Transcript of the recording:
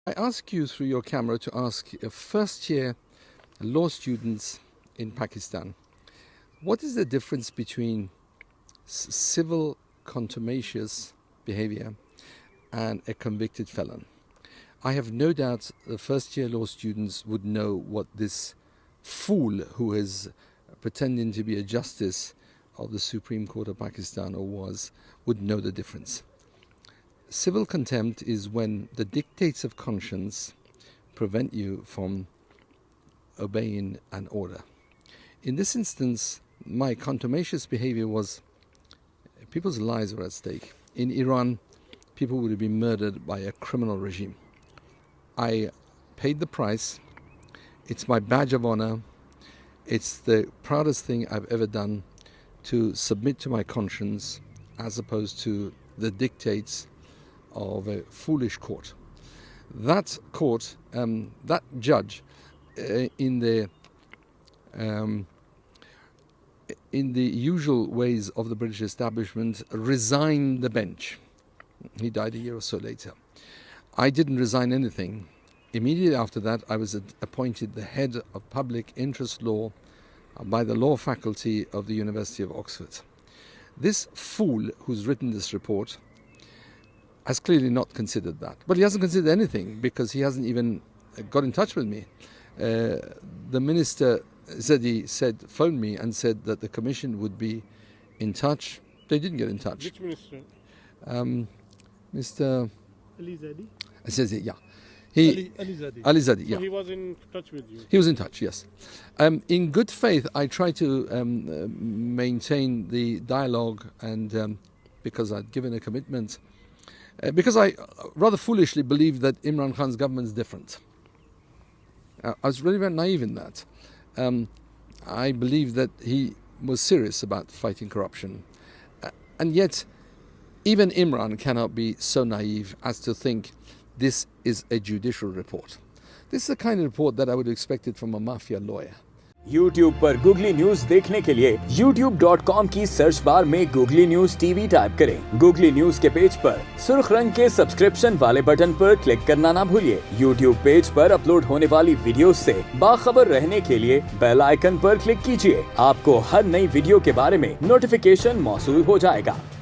I ask you through your camera to ask first-year law students in Pakistan, what is the difference between civil contumacious behavior and a convicted felon? I have no doubt the first-year law students would know what this fool who is pretending to be a justice of the Supreme Court of Pakistan would know the difference. Civil contempt is when the dictates of conscience prevent you from obeying an order. In this instance, my contumacious behavior was people's lives were at stake. In Iran, people would have been murdered by a criminal regime. I paid the price. It's my badge of honor. It's the proudest thing I've ever done to submit to my conscience as opposed to the dictates of a foolish court. That court, that judge, in the usual ways of the British establishment, resigned the bench. He died a year or so later. I didn't resign anything. Immediately after that, I was appointed the head of public interest law by the law faculty of the University of Oxford. This fool who's written this report has clearly not considered that. But he hasn't considered anything because he hasn't even got in touch with me. The minister phoned me and said that the commission would be in touch. They didn't get in touch. Which minister? Mr. Alizadi. Yeah. Alizadi. Alizadi, yeah. So he was in touch with you? He was in touch, yes. In good faith, I tried to maintain the dialogue, and because I'd given a commitment, because I rather foolishly believed that Imran Khan's government is different. I was really very naive in that. I believed that he was serious about fighting corruption. And yet, even Imran cannot be so naive as to think this is a judicial report. This is the kind of report that I would have expected from a mafia lawyer. YouTube पर Googly News देखने के लिए youtube.com की search bar में Googly News TV type करें। Googly News के page पर सुर्ख रंग के सब्सक्रिप्शन वाले बटन पर क्लिक करना ना भूलिए। YouTube पेज पर अपलोड होने वाली वीडियोस से बाखबर रहने के लिए बेल आइकन पर क्लिक कीजिए। आपको हर नई वीडियो के बारे में नोटिफिकेशन मौसूल हो जाएगा।